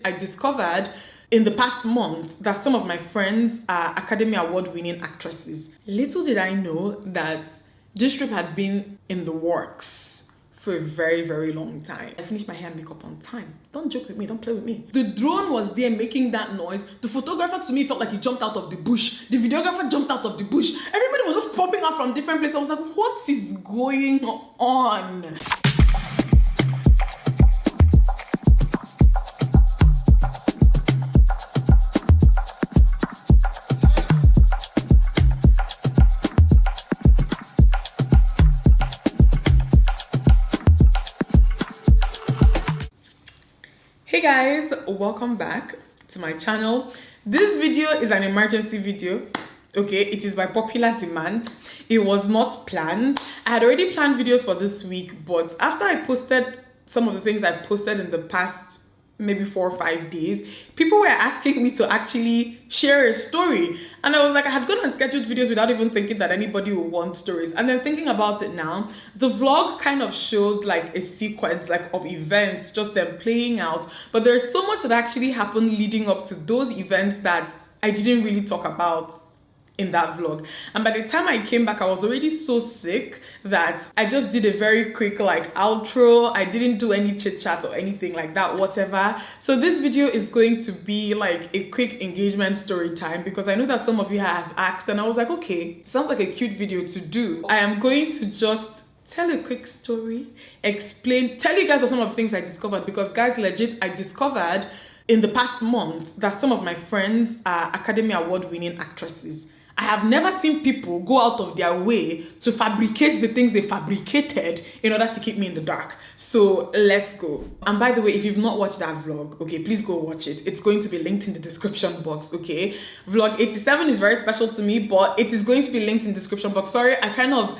I discovered in the past month that some of my friends are Academy Award winning actresses. Little did I know that this trip had been in the works for a very, very long time. I finished my hair and makeup on time. Don't joke with me, don't play with me. The drone was there making that noise. The photographer to me felt like he jumped out of the bush. The videographer jumped out of the bush. Everybody was just popping out from different places. I was like, what is going on? Hey guys, welcome back to my channel. This video is an emergency video. Okay, it is by popular demand. It was not planned. I had already planned videos for this week, but after I posted some of the things I posted in the past maybe 4 or 5 days, people were asking me to actually share a story, and I was like, I had gone and scheduled videos without even thinking that anybody would want stories. And then thinking about it now, the vlog kind of showed like a sequence like of events, just them playing out, but there's so much that actually happened leading up to those events that I didn't really talk about in that vlog. And by the time I came back, I was already so sick that I just did a very quick like outro. I didn't do any chit chat or anything like that, whatever. So this video is going to be like a quick engagement story time, because I know that some of you have asked, and I was like, okay, sounds like a cute video to do. I am going to just tell a quick story, tell you guys of some of the things I discovered, because guys, legit, I discovered in the past month that some of my friends are Academy Award winning actresses. I have never seen people go out of their way to fabricate the things they fabricated in order to keep me in the dark. So let's go. And by the way, if you've not watched that vlog, okay, please go watch it. It's going to be linked in the description box, okay? Vlog 87 is very special to me, but it is going to be linked in the description box. Sorry, I kind of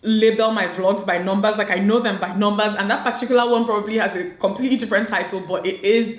label my vlogs by numbers, like I know them by numbers, and that particular one probably has a completely different title, but it is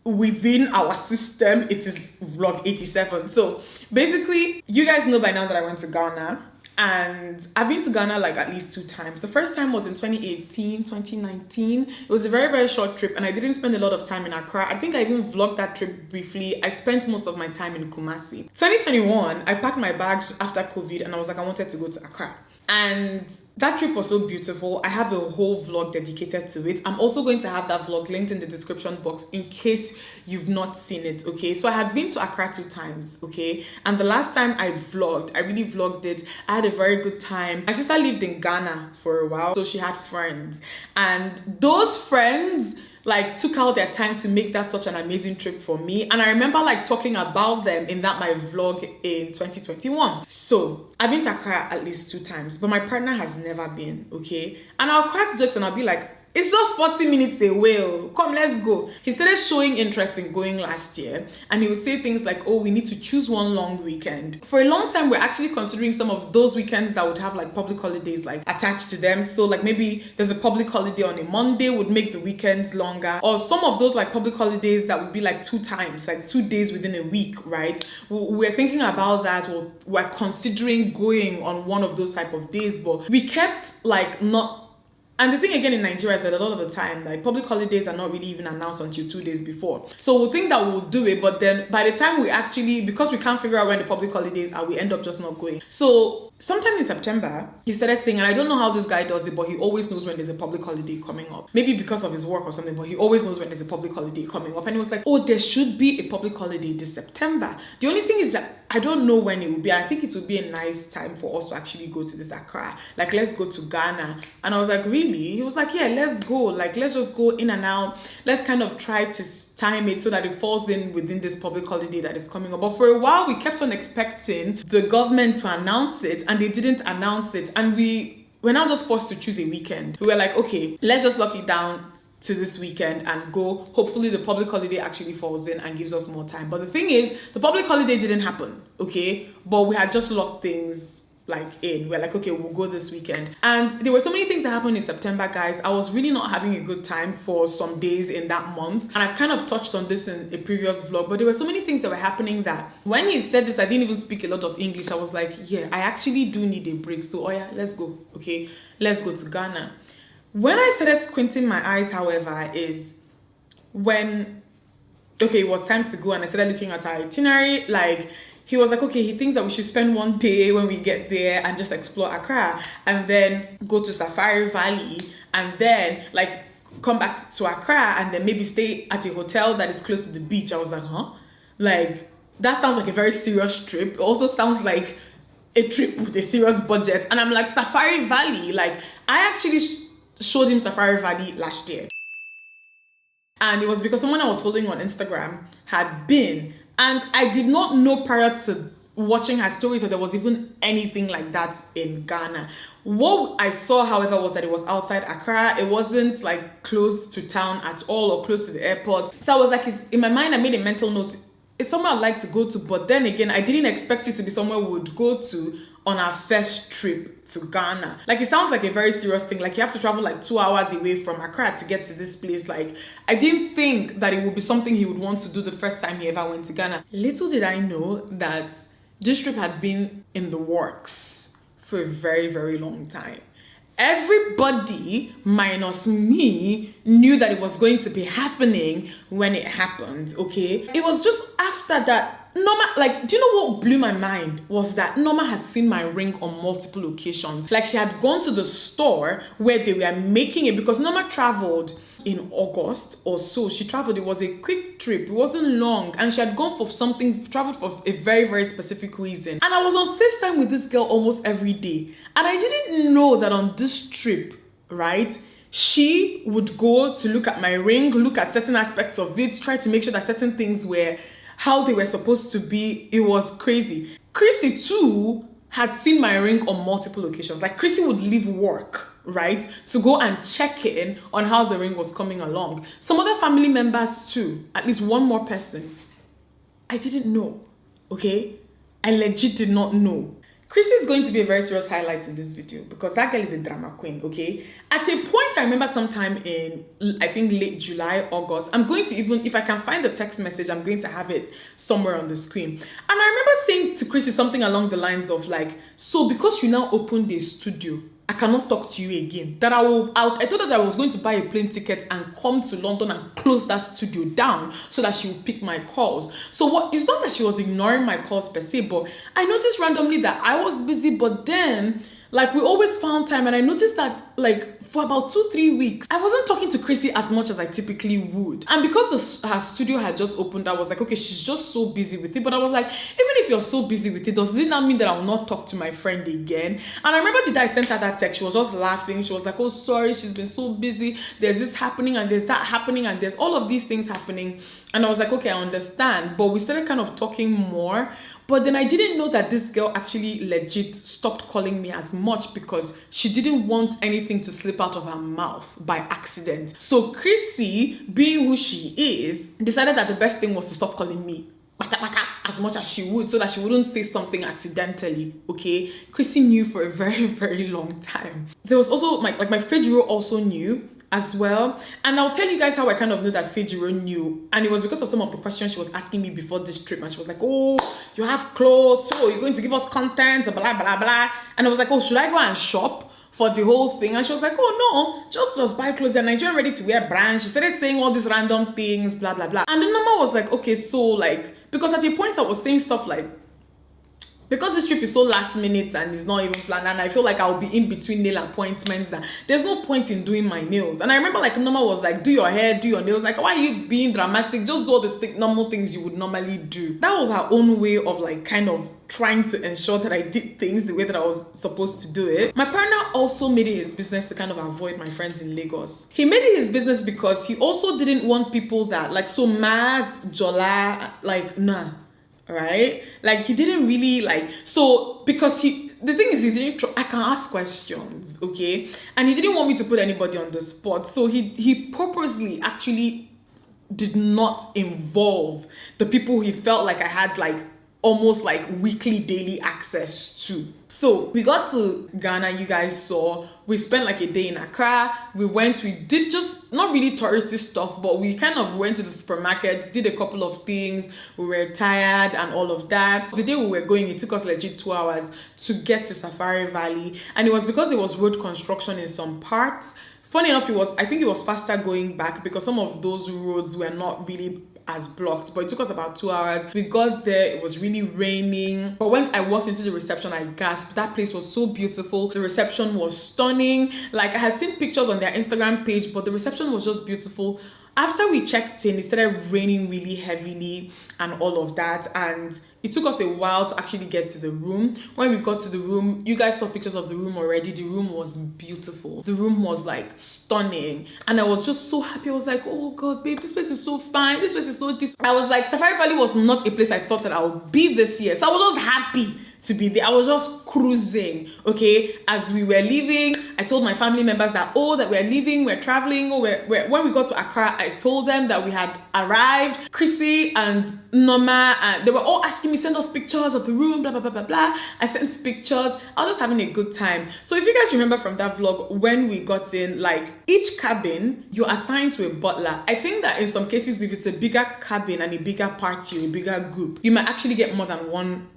within our system. It is vlog 87. So basically, you guys know by now that I went to Ghana, and I've been to Ghana like at least 2 times. The first time was in 2018, 2019. It was a very, very short trip, and I didn't spend a lot of time in Accra. I think I even vlogged that trip briefly. I spent most of my time in Kumasi. 2021, I packed my bags after COVID, and I was like, I wanted to go to Accra. And that trip was so beautiful. I have a whole vlog dedicated to it. I'm also going to have that vlog linked in the description box in case you've not seen it, okay? So I had been to Accra 2 times, okay? And the last time I really vlogged it. I had a very good time. My sister lived in Ghana for a while, so she had friends. And those friends like took out their time to make that such an amazing trip for me. And I remember like talking about them in that my vlog in 2021. So I've been to Accra at least 2 times, but my partner has never been, okay? And I'll crack jokes and I'll be like, it's just 40 minutes away. Come, let's go. He started showing interest in going last year, and he would say things like, oh, we need to choose one long weekend. For a long time, we're actually considering some of those weekends that would have like public holidays like attached to them. So like maybe there's a public holiday on a Monday would make the weekends longer, or some of those like public holidays that would be like 2 times, like 2 days within a week, right? We're thinking about that. We're considering going on one of those type of days, but we kept like not. And the thing again in Nigeria is that a lot of the time, like public holidays are not really even announced until 2 days before. So we'll think that we'll do it, but then by the time we actually, because we can't figure out when the public holidays are, we end up just not going. So sometime in September, he started saying, and I don't know how this guy does it, but he always knows when there's a public holiday coming up. Maybe because of his work or something, but he always knows when there's a public holiday coming up. And he was like, oh, there should be a public holiday this September. The only thing is that I don't know when it will be. I think it would be a nice time for us to actually go to this Accra. Like, let's go to Ghana. And I was like, really? He was like, yeah, let's go. Like, let's just go in and out. Let's kind of try to time it so that it falls in within this public holiday that is coming up. But for a while, we kept on expecting the government to announce it, and they didn't announce it. And we're now just forced to choose a weekend. We were like, okay, let's just lock it down to this weekend and go. Hopefully the public holiday actually falls in and gives us more time. But the thing is, the public holiday didn't happen, okay? But we had just locked things like in. We're like, okay, we'll go this weekend. And there were so many things that happened in September, guys. I was really not having a good time for some days in that month. And I've kind of touched on this in a previous vlog, but there were so many things that were happening that when he said this, I didn't even speak a lot of English. I was like, yeah, I actually do need a break. So, oh yeah, let's go, okay? Let's go to Ghana. When I started squinting my eyes, however, is when okay, it was time to go, and I started looking at our itinerary. Like, he was like, okay, he thinks that we should spend one day when we get there and just explore Accra, and then go to Safari Valley, and then like come back to Accra, and then maybe stay at a hotel that is close to the beach. I was like, huh? Like, that sounds like a very serious trip. It also sounds like a trip with a serious budget. And I'm like, Safari Valley. Like, I actually showed him Safari Valley last year. And it was because someone I was following on Instagram had been. And I did not know prior to watching her stories that there was even anything like that in Ghana. What I saw, however, was that it was outside Accra. It wasn't like close to town at all or close to the airport. So I was like, it's, in my mind, I made a mental note. It's somewhere I'd like to go to, but then again, I didn't expect it to be somewhere we would go to on our first trip to Ghana. Like, it sounds like a very serious thing. Like, you have to travel like 2 hours away from Accra to get to this place. Like, I didn't think that it would be something he would want to do the first time he ever went to Ghana. Little did I know that this trip had been in the works for a very, very long time. Everybody minus me knew that it was going to be happening when it happened, okay? It was just after that, Norma, like, do you know what blew my mind? Was that Norma had seen my ring on multiple occasions. Like, she had gone to the store where they were making it, because Norma traveled in August or so. She traveled, it was a quick trip, it wasn't long, and she had gone for something, traveled for a very, very specific reason. And I was on FaceTime with this girl almost every day, and I didn't know that on this trip, right, she would go to look at my ring, look at certain aspects of it, try to make sure that certain things were how they were supposed to be. It was crazy. Chrissy too had seen my ring on multiple occasions. Like, Chrissy would leave work, right, to go and check in on how the ring was coming along. Some other family members too, at least one more person. I didn't know, okay? I legit did not know. Chrissy is going to be a very serious highlight in this video because that girl is a drama queen, okay? At a point, I remember sometime in, I think, late July, August, I'm going to even, if I can find the text message, I'm going to have it somewhere on the screen. And I remember saying to Chrissy something along the lines of like, so because you now opened a studio, I cannot talk to you again. That I told her that I was going to buy a plane ticket and come to London and close that studio down so that she would pick my calls. So what, it's not that she was ignoring my calls per se, but I noticed randomly that I was busy, but then like we always found time, and I noticed that like for about 2-3 weeks, I wasn't talking to Chrissy as much as I typically would. And because her studio had just opened, I was like, okay, she's just so busy with it. But I was like, even if you're so busy with it, does it not mean that I will not talk to my friend again? And I remember the day I sent her that text, she was just laughing. She was like, oh, sorry, she's been so busy. There's this happening and there's that happening and there's all of these things happening. And I was like, okay, I understand. But we started kind of talking more. But then I didn't know that this girl actually legit stopped calling me as much because she didn't want anything to slip out of her mouth by accident. So Chrissy, being who she is, decided that the best thing was to stop calling me as much as she would so that she wouldn't say something accidentally, okay? Chrissy knew for a very, very long time. There was also, my Fejiro also knew as well. And I'll tell you guys how I kind of knew that Fejiro knew. And it was because of some of the questions she was asking me before this trip. And she was like, oh, you have clothes, so you're going to give us content, blah, blah, blah. And I was like, oh, should I go and shop for the whole thing? And she was like, oh no, just buy clothes. They're Nigerian ready to wear brand. She started saying all these random things, blah, blah, blah. And the number was like, okay, so like, because at a point I was saying stuff like, because this trip is so last minute and it's not even planned, and I feel like I'll be in between nail appointments, that there's no point in doing my nails. And I remember like Norma was like, do your hair, do your nails. Like, why are you being dramatic? Just do all the normal things you would normally do. That was her own way of like kind of trying to ensure that I did things the way that I was supposed to do it. My partner also made it his business to kind of avoid my friends in Lagos. He made it his business because he also didn't want people that like, so Maz, Jola, like, nah. Right? Like, he didn't really like, so because the thing is, he didn't, I can ask questions, okay? And he didn't want me to put anybody on the spot. So he purposely actually did not involve the people he felt like I had like almost like weekly, daily access to. So we got to Ghana, you guys saw. We spent like a day in Accra. We did just not really touristy stuff, but we kind of went to the supermarket, did a couple of things. We were tired and all of that. The day we were going, it took us legit 2 hours to get to Safari Valley. And it was because there was road construction in some parts. Funny enough, I think it was faster going back because some of those roads were not really as blocked, but it took us about 2 hours. We got there, it was really raining, but when I walked into the reception, I gasped. That place was so beautiful. The reception was stunning. Like, I had seen pictures on their Instagram page, but the reception was just beautiful. After we checked in, it started raining really heavily and all of that, and it took us a while to actually get to the room. When we got to the room, you guys saw pictures of the room already. The room was beautiful. The room was like stunning, and I was just so happy. I was like, oh God, babe, this place is so fine. This place is so this. I was like, Safari Valley was not a place I thought that I would be this year, so I was just happy to be there. I was just cruising. Okay, as we were leaving, I told my family members that that we're leaving, we're traveling. When we got to Accra, I told them that we had arrived. Chrissy and Norma, and they were all asking me, send us pictures of the room, blah blah blah blah blah. I sent pictures. I was just having a good time. So if you guys remember from that vlog, when we got in, like, each cabin you're assigned to a butler. I think that in some cases, if it's a bigger cabin and a bigger party or a bigger group, you might actually get more than one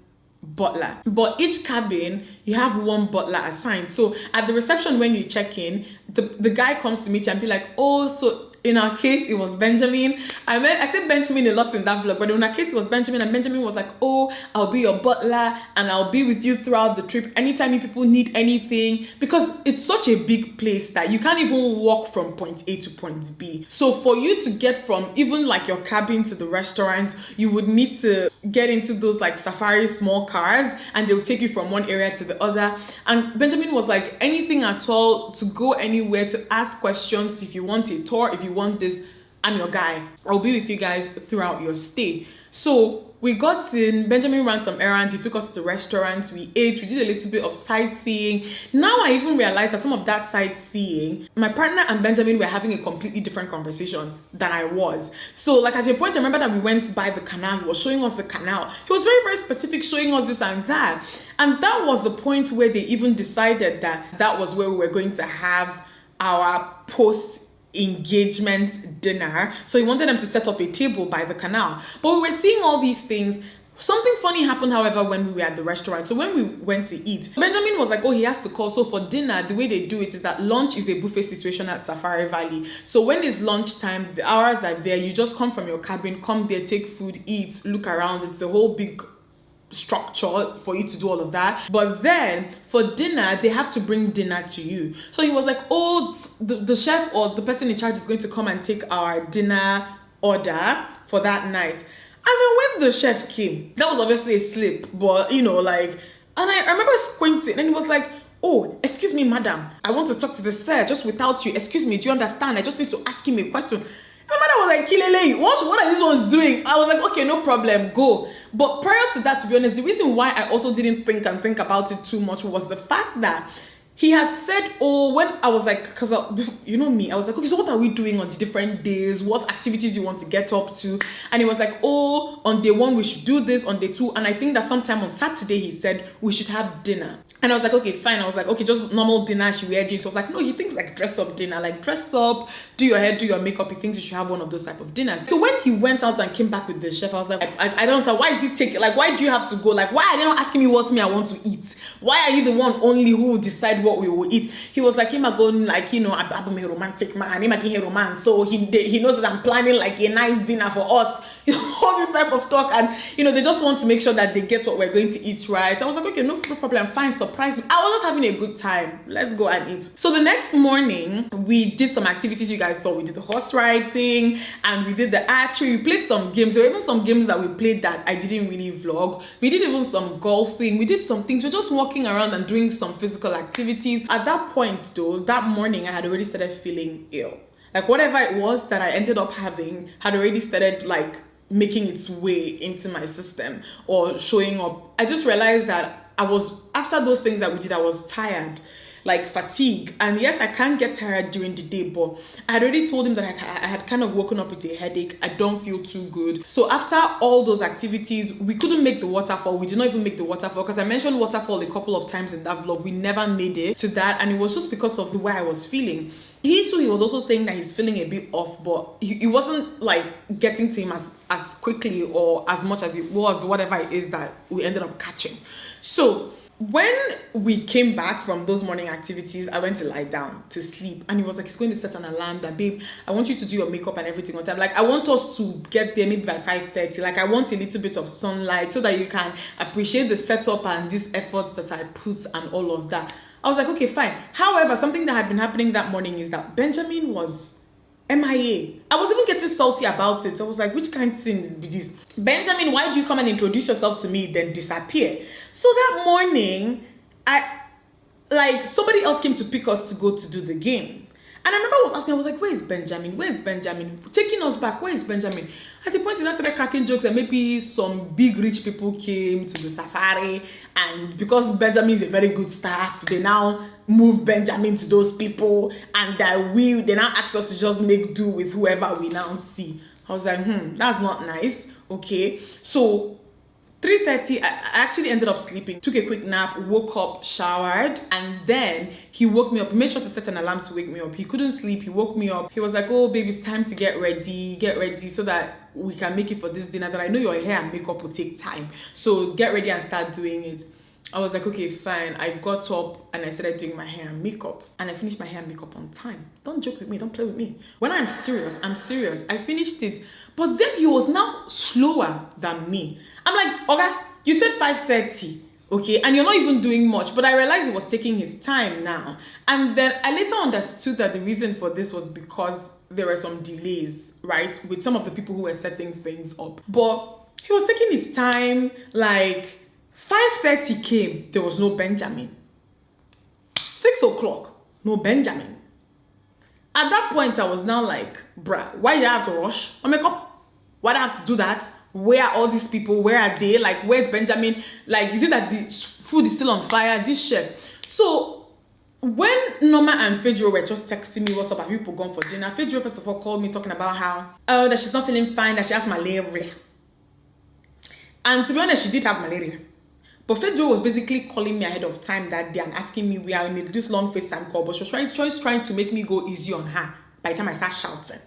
butler, but each cabin you have one butler assigned. So at the reception, when you check in, the guy comes to meet you and be like, oh, so in our case it was Benjamin. I said Benjamin a lot in that vlog, but in our case it was Benjamin, and Benjamin was like, oh, I'll be your butler and I'll be with you throughout the trip anytime you people need anything, because it's such a big place that you can't even walk from point A to point B. So for you to get from even like your cabin to the restaurant, you would need to get into those like safari small cars, and they'll take you from one area to the other. And Benjamin was like, anything at all, to go anywhere, to ask questions, if you want a tour, if you want this, I'm your guy. I'll be with you guys throughout your stay. So we got in, Benjamin ran some errands, he took us to the restaurant, we ate, we did a little bit of sightseeing. Now I even realized that some of that sightseeing, my partner and Benjamin were having a completely different conversation than I was. So like at a point, I remember that we went by the canal, he was showing us the canal. He was very, very specific, showing us this and that. And that was the point where they even decided that that was where we were going to have our post-engagement dinner. So he wanted them to set up a table by the canal. But we were seeing all these things. Something funny happened, however, when we were at the restaurant. So when we went to eat, Benjamin was like, oh, he has to call. So for dinner, the way they do it is that lunch is a buffet situation at Safari Valley. So when it's lunchtime, the hours are there. You just come from your cabin, come there, take food, eat, look around. It's a whole big structure for you to do all of that. But then for dinner, they have to bring dinner to you. So he was like, oh, the chef or the person in charge is going to come and take our dinner order for that night. And then when the chef came, that was obviously a slip, but you know, like, and I remember squinting, and he was like, oh, excuse me, madam, I want to talk to the sir just without you. Excuse me, do you understand? I just need to ask him a question. My mother was like, Kilele, what are these ones doing? I was like, okay, no problem, go. But prior to that, to be honest, the reason why I also didn't think about it too much was the fact that he had said, oh, when I was like, because you know me, I was like, okay, so what are we doing on the different days? What activities do you want to get up to? And he was like, oh, on day 1, we should do this, on day 2. And I think that sometime on Saturday, he said, we should have dinner. And I was like, okay, fine. I was like, okay, just normal dinner. She wear jeans. So I was like, no, he thinks like dress up dinner, like dress up, do your hair, do your makeup. He thinks you should have one of those type of dinners. So when he went out and came back with the chef, I was like, I don't understand. Why is he taking, like, why do you have to go? Like, why are they not asking me what me I want to eat? Why are you the one only who will decide what we will eat? He was like, him going like, you know, I'm a romantic man, him a romance. So he knows that I'm planning like a nice dinner for us. You know, all this type of talk. And, you know, they just want to make sure that they get what we're going to eat right. I was like, okay, no problem, fine, surprise me. I was just having a good time. Let's go and eat. So the next morning, we did some activities you guys saw. We did the horse riding and we did the archery. We played some games. There were even some games that we played that I didn't really vlog. We did even some golfing. We did some things. We're just walking around and doing some physical activities. At that point though, that morning, I had already started feeling ill. Like whatever it was that I ended up having had already started like making its way into my system or showing up. I just realized that after those things that we did, I was tired, like fatigue. And yes, I can't get tired during the day, but I had already told him that I had kind of woken up with a headache. I don't feel too good. So after all those activities, we couldn't make the waterfall. We did not even make the waterfall because I mentioned waterfall a couple of times in that vlog. We never made it to that. And it was just because of the way I was feeling. He too, he was also saying that he's feeling a bit off, but he wasn't like getting to him as quickly or as much as it was, whatever it is that we ended up catching. So When we came back from those morning activities, I went to lie down to sleep, and he was like, he's going to set an alarm that, babe, I want you to do your makeup and everything on time. Like, I want us to get there maybe by 5:30. Like, I want a little bit of sunlight so that you can appreciate the setup and these efforts that I put and all of that. I was like, okay, fine. However, something that had been happening that morning is that Benjamin was MIA. I was even getting salty about it. I was like, which kind of things be this? Benjamin, why do you come and introduce yourself to me, then disappear? So that morning, somebody else came to pick us to go to do the games. And I remember I was asking, I was like, where is Benjamin? Where is Benjamin? Taking us back, where is Benjamin? At the point, I started cracking jokes, and maybe some big rich people came to the safari, and because Benjamin is a very good staff, they now move Benjamin to those people, and they now ask us to just make do with whoever we now see. I was like, that's not nice. Okay, so 3:30, I actually ended up sleeping, took a quick nap, woke up, showered, and then he woke me up. He made sure to set an alarm to wake me up. He couldn't sleep. He woke me up. He was like, oh, baby, it's time to get ready so that we can make it for this dinner. That I know your hair and makeup will take time. So get ready and start doing it. I was like, okay, fine. I got up and I started doing my hair and makeup. And I finished my hair and makeup on time. Don't joke with me. Don't play with me. When I'm serious, I'm serious. I finished it. But then he was now slower than me. I'm like, okay, you said 5:30, okay? And you're not even doing much. But I realized he was taking his time now. And then I later understood that the reason for this was because there were some delays, right? With some of the people who were setting things up. But he was taking his time, like 5:30 came, there was no Benjamin. 6 o'clock, no Benjamin. At that point, I was now like, bruh, why did I have to rush my makeup? Why did I have to do that? Where are all these people? Where are they? Like, where's Benjamin? Like, is it that the food is still on fire? This chef. So when Norma and Fedro were just texting me, what's up, have people gone for dinner? Fedro, first of all, called me talking about how, that she's not feeling fine, that she has malaria. And to be honest, she did have malaria. But Fedro was basically calling me ahead of time that day and asking me, we are in this long FaceTime call, but she was trying to make me go easy on her by the time I start shouting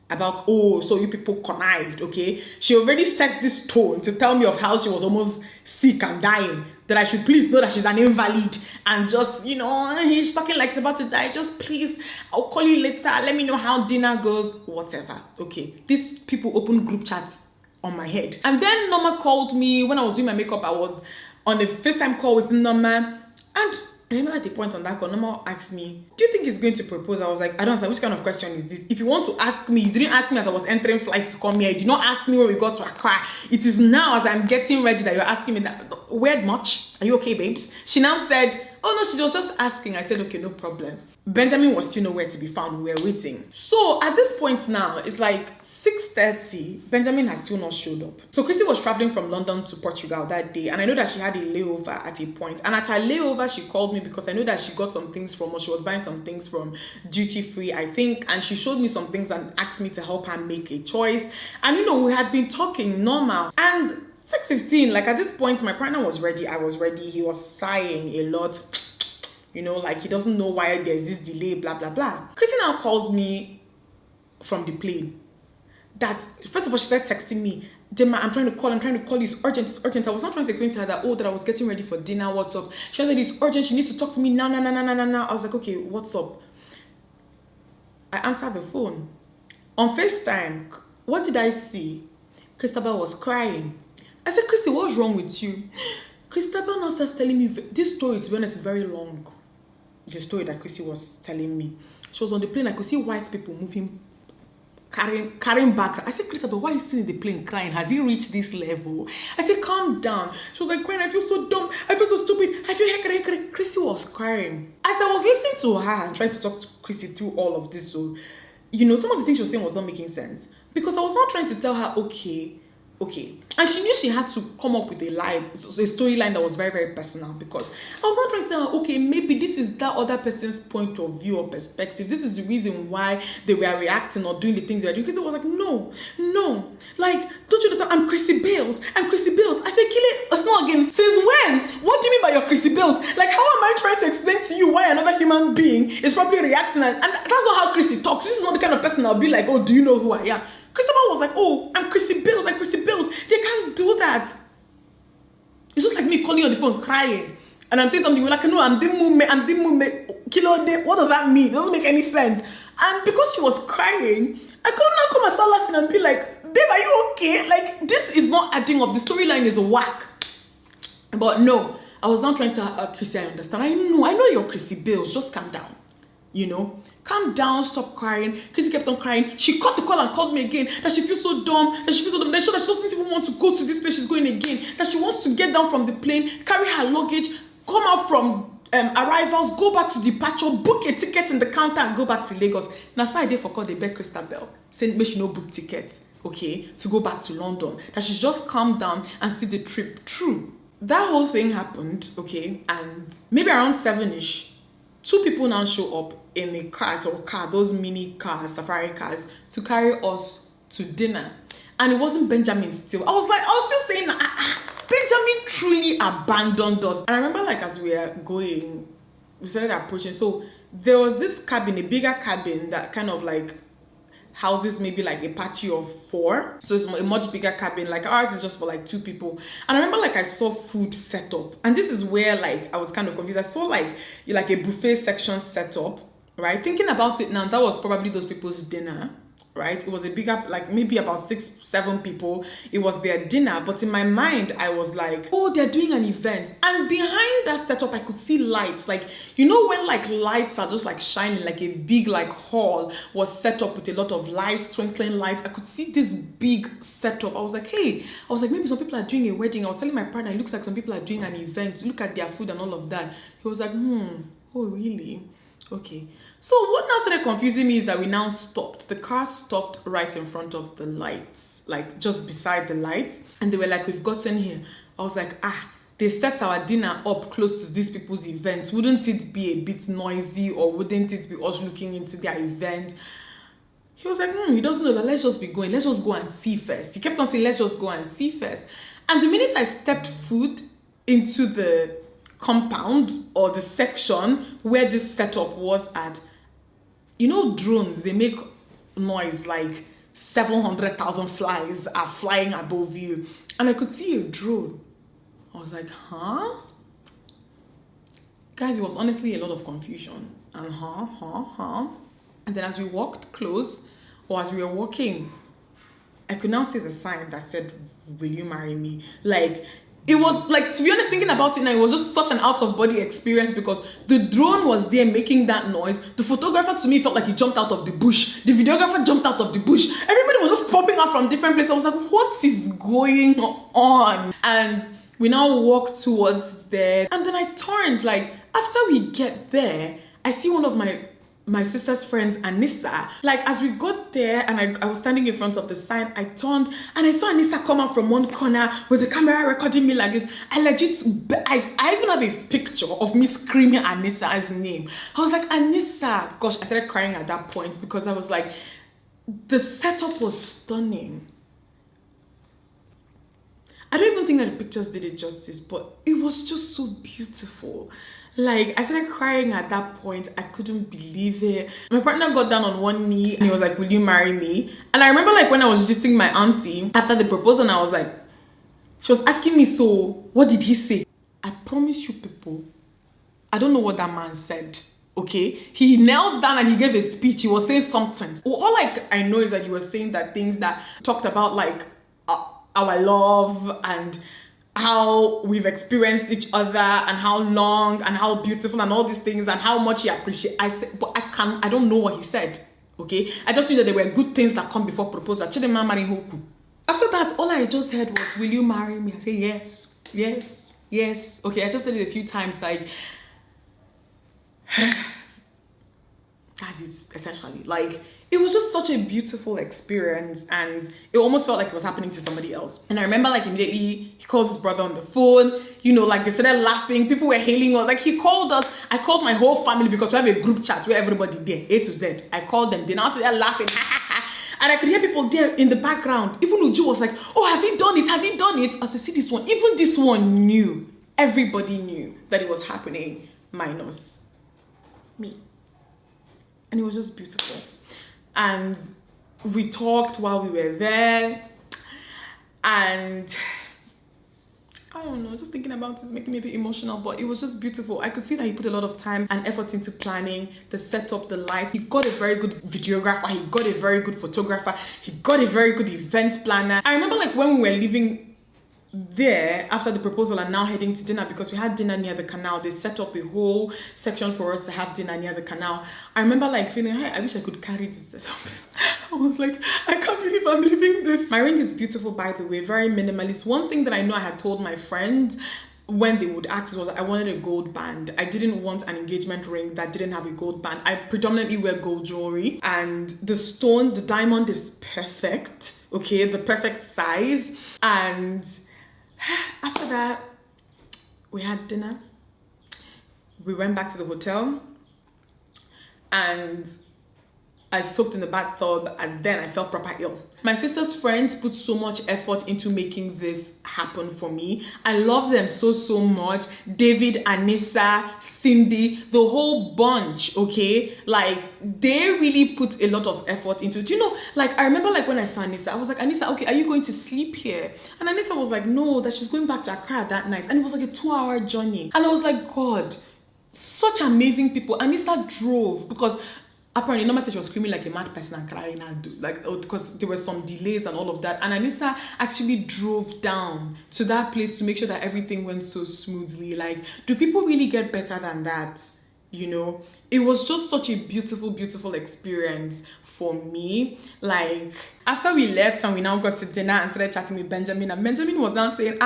about, oh, so you people connived, okay? She already set this tone to tell me of how she was almost sick and dying, that I should please know that she's an invalid, and just, he's talking like she's about to die, just please, I'll call you later, let me know how dinner goes, whatever, okay? These people open group chats on my head. And then Norma called me, when I was doing my makeup, I was on a FaceTime call with Norma, and I remember at the point on that call, Norma asked me, do you think he's going to propose? I was like, I don't understand, which kind of question is this? If you want to ask me, you didn't ask me as I was entering flights to come here. You did not ask me when we got to Accra. It is now as I'm getting ready that you're asking me that. Weird much? Are you okay, babes? She now said, oh no, she was just asking. I said, okay, no problem. Benjamin was still nowhere to be found. We were waiting. So at this point now, it's like 6:30. Benjamin has still not showed up. So Chrissy was traveling from London to Portugal that day. And I know that she had a layover at a point. And at her layover, she called me because I know that she got some things from us. She was buying some things from duty free, I think. And she showed me some things and asked me to help her make a choice. And we had been talking normal. And 6:15, like at this point, my partner was ready. I was ready. He was sighing a lot. Like he doesn't know why there's this delay, blah, blah, blah. Chrissy now calls me from the plane. That, first of all, she started texting me, Dimma, I'm trying to call you, it's urgent. I was not trying to explain to her that I was getting ready for dinner, what's up? She said, it's urgent, she needs to talk to me now. I was like, okay, what's up? I answered the phone. On FaceTime, what did I see? Christabel was crying. I said, Christy, what's wrong with you? Christabel now starts telling me, this story, to be honest, is very long. The story that Chrissy was telling me. She was on the plane. I could see white people moving, carrying bags. I said, Christabel, why are you still in the plane crying? Has he reached this level? I said, calm down. She was like, crying, I feel so dumb. I feel so stupid. I feel hectic. Chrissy was crying. As I was listening to her and trying to talk to Chrissy through all of this, so, some of the things she was saying was not making sense. Because I was not trying to tell her, okay. And she knew she had to come up with a storyline that was very, very personal, because I was not trying to tell her, okay, maybe this is that other person's point of view or perspective. This is the reason why they were reacting or doing the things they were doing. Because it was like, no. Like, don't you understand? I'm Chrissy Bales. I said, kill it. It's not again. Since when? What do you mean by your Chrissy Bales? Like, how am I trying to explain to you why another human being is probably reacting? And that's not how Chrissy talks. This is not the kind of person I'll be like, oh, do you know who I am? Christabel was like, oh, I'm Chrissy Bales. They can't do that. It's just like me calling on the phone crying. and I'm saying something, we're like, no, I'm dimmaumeh, kilo de. What does that mean? It doesn't make any sense. And because she was crying, I could not come and start laughing and be like, babe, are you okay? Like, this is not adding up. The storyline is whack. But no, I was not trying to, Chrissy, I understand. I know you're Chrissy Bills. Just calm down. You know, calm down, stop crying. Chrissy kept on crying. She cut the call and called me again. That she feels so dumb. That she doesn't even want to go to this place she's going again. That she wants to get down from the plane, carry her luggage, come out from arrivals, go back to departure, book a ticket in the counter and go back to Lagos. Now, so I did for call the beg Crystal Bell, saying make she no book ticket, okay, to go back to London. That she's just calm down and see the trip through. That whole thing happened, okay, and maybe around 7ish, 2 people now show up in a cart or car, those mini cars, safari cars, to carry us to dinner. And it wasn't Benjamin still. I was still saying, Benjamin truly abandoned us. And I remember, like, as we were going, we started approaching. So there was this cabin, a bigger cabin that kind of like houses maybe like a party of 4. So it's a much bigger cabin. Like ours is just for like 2 people. And I remember, like, I saw food set up. And this is where, like, I was kind of confused. I saw like a buffet section set up, right? Thinking about it now, that was probably those people's dinner. Right? It was a bigger, like maybe about 6-7 people. It was their dinner. But in my mind, I was like, oh, they're doing an event. And behind that setup, I could see lights. Like, you know, when like lights are just like shining, like a big like hall was set up with a lot of lights, twinkling lights. I could see this big setup. I was like, maybe some people are doing a wedding. I was telling my partner, it looks like some people are doing an event. Look at their food and all of that. He was like, oh, really? Okay. So what now started confusing me is that we now stopped. The car stopped right in front of the lights, like just beside the lights. And they were like, we've gotten here. I was like, they set our dinner up close to these people's events. Wouldn't it be a bit noisy, or wouldn't it be us looking into their event? He was like, he doesn't know that. Let's just be going. Let's just go and see first. He kept on saying, let's just go and see first. And the minute I stepped foot into the compound or the section where this setup was at, you know, drones, they make noise like 700,000 flies are flying above you. And I could see a drone. I was like, huh? Guys, it was honestly a lot of confusion. And And then as we walked close, or as we were walking, I could now see the sign that said, will you marry me? Like, it was like, to be honest, thinking about it now, it was just such an out-of-body experience because the drone was there making that noise. The photographer, to me, felt like he jumped out of the bush. The videographer jumped out of the bush. Everybody was just popping out from different places. I was like, what is going on? And we now walked towards there. And then I turned, like, after we get there, I see one of my sister's friends, Anissa. Like, as we got there and I was standing in front of the sign, I turned and I saw Anissa come out from one corner with the camera recording me like this. I even have a picture of me screaming Anissa's name. I was like, Anissa. Gosh, I started crying at that point because I was like, the setup was stunning. I don't even think that the pictures did it justice, but it was just so beautiful. Like, I started crying at that point. I couldn't believe it. My partner got down on one knee and he was like, will you marry me? And I remember, like, when I was visiting my auntie after the proposal, and I was like, she was asking me, so what did he say? I promise you people, I don't know what that man said. Okay, he knelt down and he gave a speech. He was saying something. All like I know is that he was saying that things that talked about like our love and how we've experienced each other and how long and how beautiful and all these things and how much he appreciates. I said, but I don't know what he said. Okay, I just knew that there were good things that come before proposal. After that, all I just heard was, will you marry me? I said, yes, yes, yes. Okay, I just said it a few times, like, that's it, essentially. Like, it was just such a beautiful experience and it almost felt like it was happening to somebody else. And I remember, like, immediately he called his brother on the phone, you know, like they started laughing, people were hailing us, like he called us. I called my whole family because we have a group chat where everybody there, A to Z. I called them, they now started laughing, and I could hear people there in the background. Even Uju was like, oh, has he done it? Has he done it? I said, see this one, even this one knew. Everybody knew that it was happening, minus me. And it was just beautiful. And we talked while we were there, and I don't know, just thinking about it is making me a bit emotional, but it was just beautiful. I could see that he put a lot of time and effort into planning the setup, the lights. He got a very good videographer, he got a very good photographer, he got a very good event planner. I remember like when we were leaving there after the proposal and now heading to dinner, because we had dinner near the canal. They set up a whole section for us to have dinner near the canal. I remember like feeling, hey, I wish I could carry this setup. I was like, I can't believe I'm leaving this. My ring is beautiful, by the way, very minimalist. One thing that I know I had told my friend when they would ask was I wanted a gold band. I didn't want an engagement ring that didn't have a gold band. I predominantly wear gold jewelry, and the stone, the diamond is perfect, okay, the perfect size. And after that, we had dinner. We went back to the hotel and I soaked in the bathtub, and then I felt proper ill. My sister's friends put so much effort into making this happen for me. I love them so much. David, Anissa, Cindy, the whole bunch, okay? Like, they really put a lot of effort into it. You know, like, I remember like when I saw Anissa, I was like, Anissa, okay, are you going to sleep here? And Anissa was like, no, that she's going back to Accra that night. And it was like a 2-hour journey. And I was like, God, such amazing people. Anissa drove because apparently, Norma said she was screaming like a mad person and crying, and like, because there were some delays and all of that. And Anissa actually drove down to that place to make sure that everything went so smoothly. Like, do people really get better than that? You know, it was just such a beautiful experience for me. Like, after we left and we now got to dinner and started chatting with Benjamin, and Benjamin was now saying,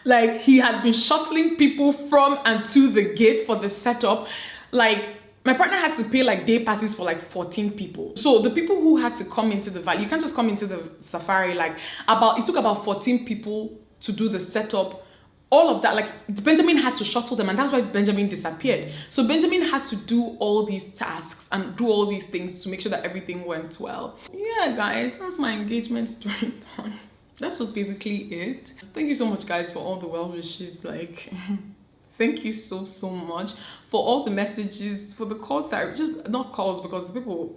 like he had been shuttling people from and to the gate for the setup. Like, my partner had to pay like day passes for like 14 people. So the people who had to come into the valley, you can't just come into the safari. Like, it took about 14 people to do the setup. All of that, like Benjamin had to shuttle them, and that's why Benjamin disappeared. So Benjamin had to do all these tasks and do all these things to make sure that everything went well. Yeah, guys, that's my engagement story done. That was basically it. Thank you so much, guys, for all the well wishes. Like, thank you so much for all the messages, for the calls that are just not calls, because the people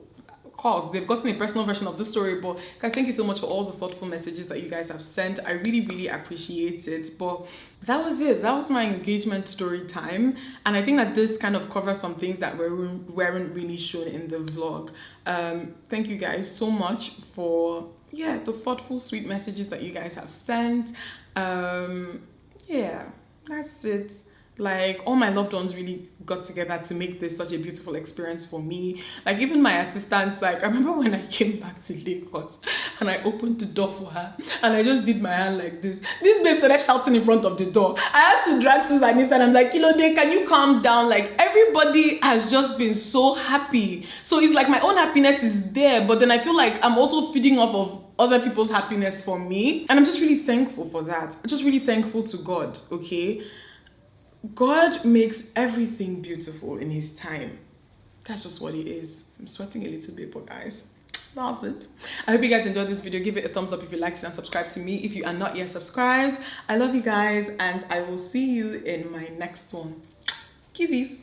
calls, they've gotten a personal version of the story. But guys, thank you so much for all the thoughtful messages that you guys have sent. I really appreciate it. But that was it. That was my engagement story time. And I think that this kind of covers some things that weren't really shown in the vlog. Thank you guys so much for the thoughtful, sweet messages that you guys have sent. Yeah, that's it. Like, all my loved ones really got together to make this such a beautiful experience for me. Like, even my assistants, like, I remember when I came back to Lagos and I opened the door for her and I just did my hand like this. This babe started shouting in front of the door. I had to drag Susan and I'm like, Kilode, can you calm down? Like, everybody has just been so happy. So it's like my own happiness is there, but then I feel like I'm also feeding off of other people's happiness for me. And I'm just really thankful for that. I'm just really thankful to God, okay? God makes everything beautiful in his time. That's just what it is. I'm sweating a little bit, but guys, that's it. I hope you guys enjoyed this video. Give it a thumbs up if you liked it and subscribe to me if you are not yet subscribed. I love you guys, and I will see you in my next one. Kisses.